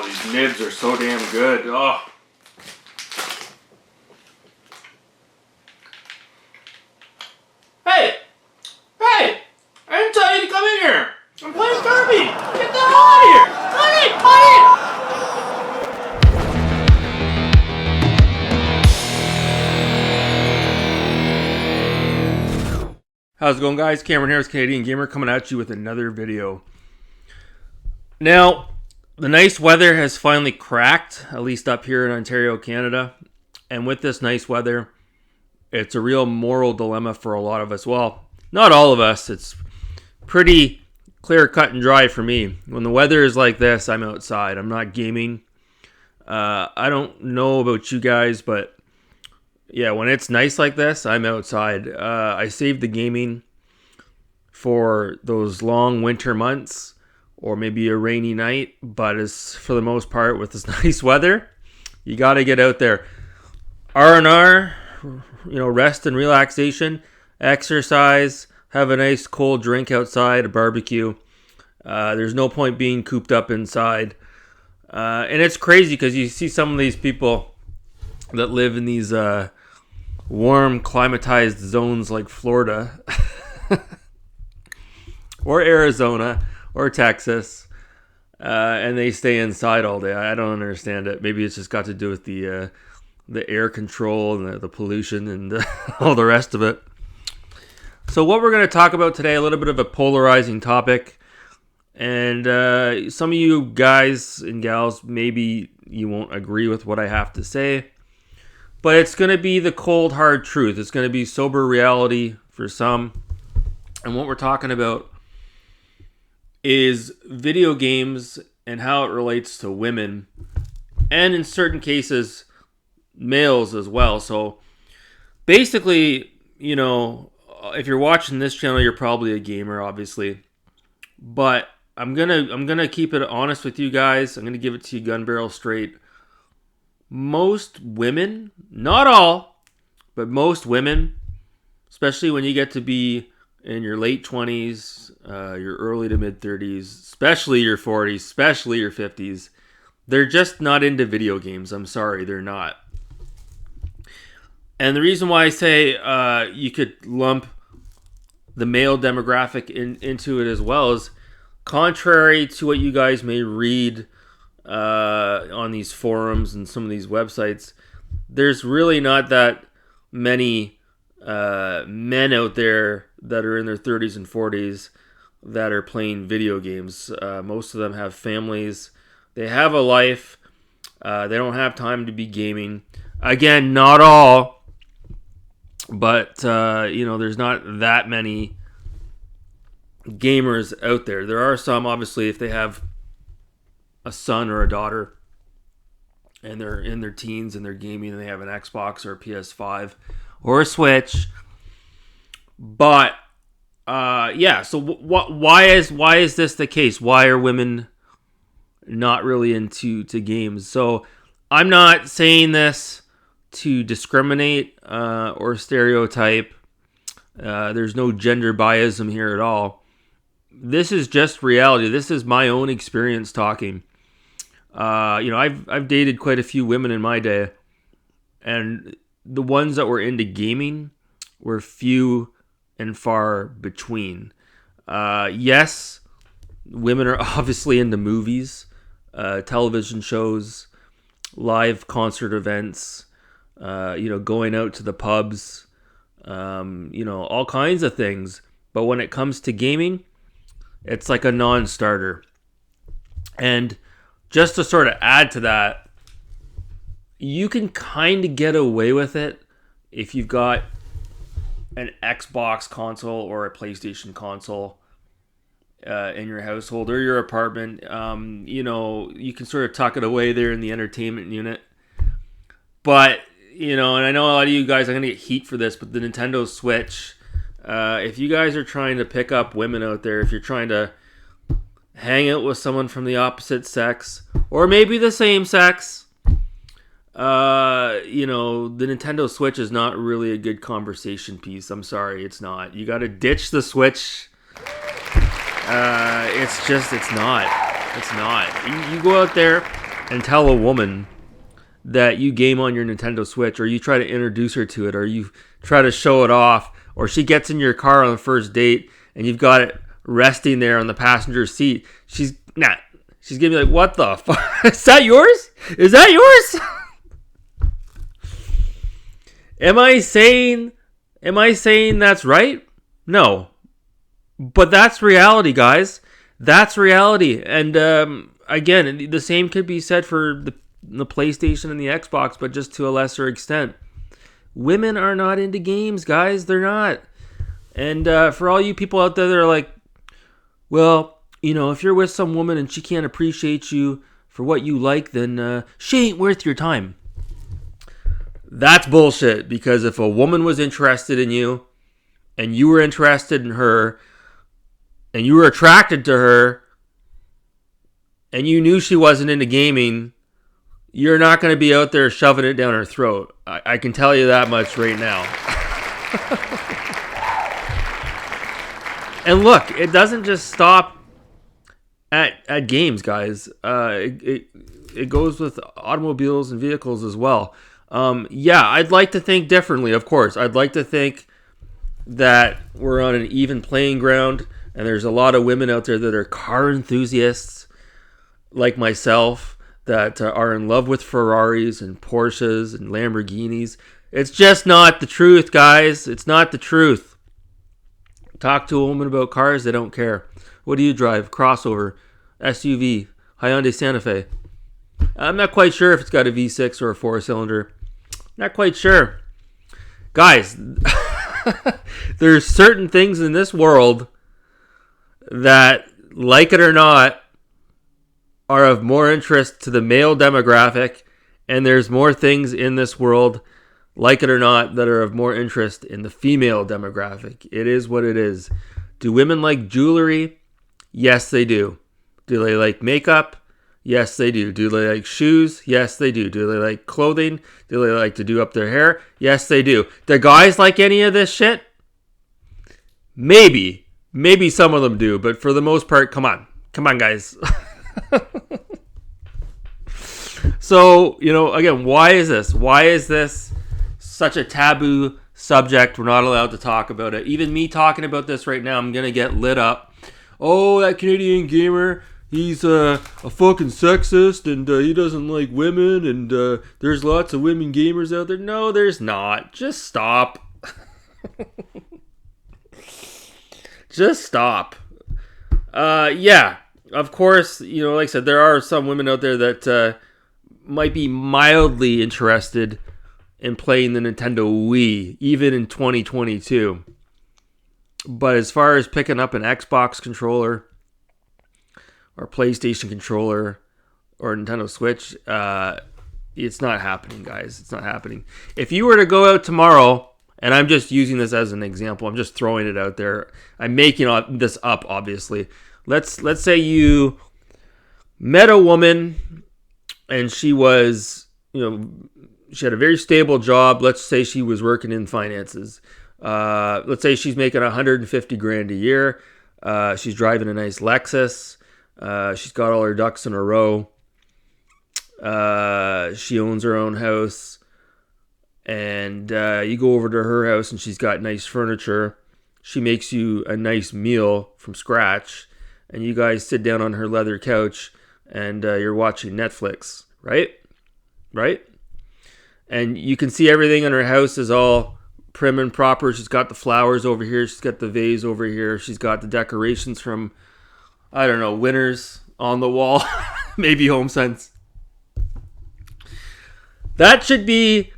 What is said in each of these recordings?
these nibs are so damn good. Oh. Hey! Hey! I didn't tell you to come in here! I'm playing Kirby! Get the hell out of here! How's it going, guys? Cameron Harris, Canadian Gamer, coming at you with another video. Now, the nice weather has finally cracked, at least up here in Ontario, Canada. And with this nice weather, it's a real moral dilemma for a lot of us. Well, not all of us. It's pretty clear, cut, and dry for me. When the weather is like this, I'm outside. I'm not gaming. I don't know about you guys, but yeah, when it's nice like this, I'm outside. I save the gaming for those long winter months or maybe a rainy night, but it's for the most part with this nice weather, you got to get out there. R&R, rest and relaxation, exercise, have a nice cold drink outside, a barbecue. There's no point being cooped up inside. And it's crazy because you see some of these people that live in these warm, climatized zones like Florida or Arizona or Texas, and they stay inside all day. I don't understand it. Maybe it's just got to do with the air control and the pollution and all the rest of it. So what we're going to talk about today, a little bit of a polarizing topic. And some of you guys and gals, maybe you won't agree with what I have to say. But it's going to be the cold, hard truth. It's going to be sober reality for some. And what we're talking about is video games and how it relates to women. And in certain cases, males as well. So basically, if you're watching this channel, you're probably a gamer, obviously. But I'm gonna keep it honest with you guys. I'm gonna give it to you gun barrel straight. Most women, not all, but most women, especially when you get to be in your late 20s, your early to mid 30s, especially your 40s, especially your 50s, they're just not into video games. I'm sorry, they're not. And the reason why I say you could lump the male demographic into it as well is, contrary to what you guys may read on these forums and some of these websites, there's really not that many men out there that are in their 30s and 40s that are playing video games. Most of them have families. They have a life. They don't have time to be gaming. Again, not all, but there's not that many gamers out there. There are some, obviously, if they have a son or a daughter and they're in their teens and they're gaming and they have an Xbox or a PS5 or a Switch. But so why is this the case? Why are women not really into games? So I'm not saying this to discriminate or stereotype. There's no gender biasm here at all. This is just reality. This is my own experience talking. I've dated quite a few women in my day, and the ones that were into gaming were few and far between. Yes, women are obviously into movies, television shows, live concert events, going out to the pubs, all kinds of things. But when it comes to gaming, it's like a non-starter. And just to sort of add to that, you can kind of get away with it if you've got an Xbox console or a PlayStation console in your household or your apartment. You can sort of tuck it away there in the entertainment unit. But, and I know a lot of you guys are going to get heat for this, but the Nintendo Switch, if you guys are trying to pick up women out there, if you're trying to hang out with someone from the opposite sex or maybe the same sex, the Nintendo Switch is not really a good conversation piece. I'm sorry, it's not. You got to ditch the Switch. It's not. You go out there, and tell a woman that you game on your Nintendo Switch, or you try to introduce her to it, or you try to show it off, or she gets in your car on the first date and you've got it resting there on the passenger seat, she's gonna be like, what the fuck? Is that yours? Is that yours? Am I saying that's right? No. But that's reality, guys. That's reality. And again, the same could be said for the PlayStation and the Xbox, but just to a lesser extent. Women are not into games, guys. They're not. And for all you people out there that are like, well, if you're with some woman and she can't appreciate you for what you like, then she ain't worth your time. That's bullshit, because if a woman was interested in you and you were interested in her and you were attracted to her and you knew she wasn't into gaming, you're not going to be out there shoving it down her throat. I can tell you that much right now. And look, it doesn't just stop at games, guys. It goes with automobiles and vehicles as well. I'd like to think differently, of course. I'd like to think that we're on an even playing ground, and there's a lot of women out there that are car enthusiasts like myself that are in love with Ferraris and Porsches and Lamborghinis. It's just not the truth, guys. It's not the truth. Talk to a woman about cars, they don't care. What do you drive? Crossover, SUV, Hyundai Santa Fe. I'm not quite sure if it's got a V6 or a 4-cylinder. Not quite sure. Guys, there's certain things in this world that, like it or not, are of more interest to the male demographic, and there's more things in this world, like it or not, that are of more interest in the female demographic. It is what it is. Do women like jewelry? Yes, they do. Do they like makeup? Yes, they do. Do they like shoes? Yes, they do. Do they like clothing? Do they like to do up their hair? Yes, they do. Do guys like any of this shit? Maybe. Maybe some of them do, but for the most part, come on. Come on, guys. So, again, why is this? Why is this such a taboo subject? We're not allowed to talk about it. Even me talking about this right now, I'm going to get lit up. Oh, that Canadian gamer, he's a fucking sexist, and he doesn't like women, and there's lots of women gamers out there. No, there's not. Just stop. Just stop. Of course, like I said, there are some women out there that might be mildly interested in playing the Nintendo Wii, even in 2022. But as far as picking up an Xbox controller or PlayStation controller or Nintendo Switch, it's not happening, guys. It's not happening. If you were to go out tomorrow, and I'm just using this as an example, I'm just throwing it out there. I'm making this up, obviously. Let's say you met a woman and she was, she had a very stable job. Let's say she was working in finances. Let's say she's making $150,000 a year. She's driving a nice Lexus. She's got all her ducks in a row. She owns her own house. And you go over to her house and she's got nice furniture. She makes you a nice meal from scratch. And you guys sit down on her leather couch and you're watching Netflix, right? Right? And you can see everything in her house is all prim and proper. She's got the flowers over here. She's got the vase over here. She's got the decorations from, I don't know, Winners on the wall. Maybe HomeSense. That should be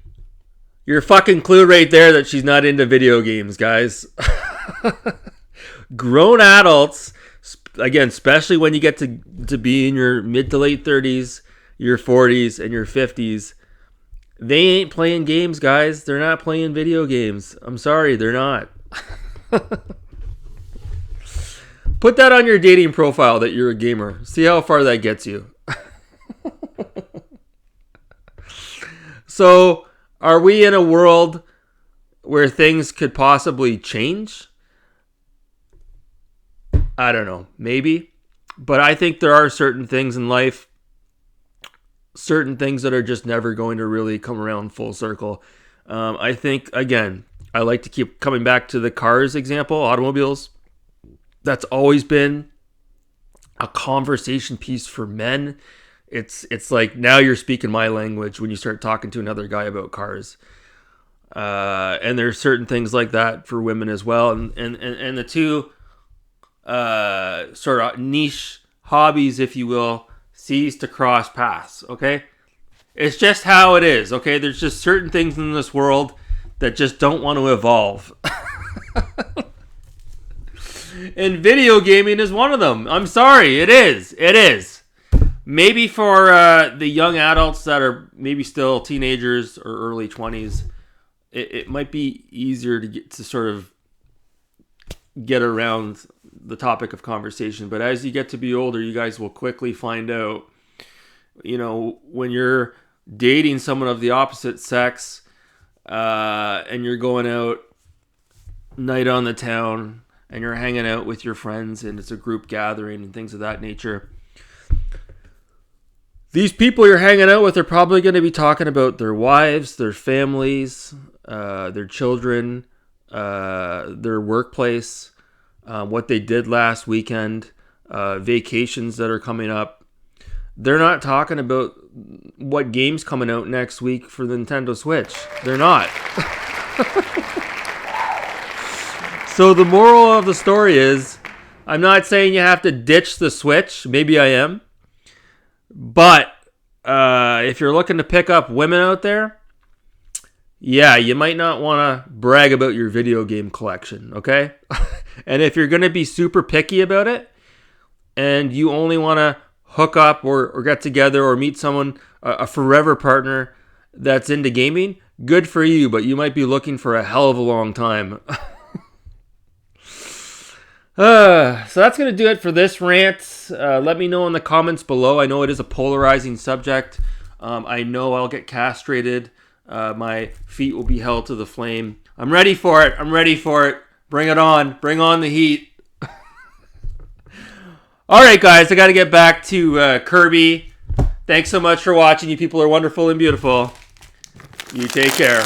your fucking clue right there that she's not into video games, guys. Grown adults, again, especially when you get to be in your mid to late 30s, your 40s, and your 50s, they ain't playing games, guys. They're not playing video games. I'm sorry, they're not. Put that on your dating profile that you're a gamer. See how far that gets you. So, are we in a world where things could possibly change? I don't know. Maybe. But I think there are certain things in life certain things that are just never going to really come around full circle. I think, again, I like to keep coming back to the cars example, automobiles. That's always been a conversation piece for men. It's like now you're speaking my language when you start talking to another guy about cars. And there's certain things like that for women as well. And the two sort of niche hobbies, if you will, cease to cross paths, okay? It's just how it is, okay? There's just certain things in this world that just don't want to evolve. And video gaming is one of them. I'm sorry, it is. It is. Maybe for the young adults that are maybe still teenagers or early 20s, it might be easier to sort of get around the topic of conversation. But as you get to be older, you guys will quickly find out, when you're dating someone of the opposite sex and you're going out night on the town and you're hanging out with your friends and it's a group gathering and things of that nature, these people you're hanging out with are probably going to be talking about their wives, their families, their children, their workplace, what they did last weekend, vacations that are coming up. They're not talking about what game's coming out next week for the Nintendo Switch. They're not. So the moral of the story is, I'm not saying you have to ditch the Switch. Maybe I am. But if you're looking to pick up women out there, yeah, you might not want to brag about your video game collection, okay? And if you're going to be super picky about it, and you only want to hook up or get together or meet someone, a forever partner that's into gaming, good for you, but you might be looking for a hell of a long time. So that's going to do it for this rant. Let me know in the comments below. I know it is a polarizing subject. I know I'll get castrated. My feet will be held to the flame. I'm ready for it. Bring it on. Bring on the heat. All right, guys. I got to get back to Kirby. Thanks so much for watching. You people are wonderful and beautiful. You take care.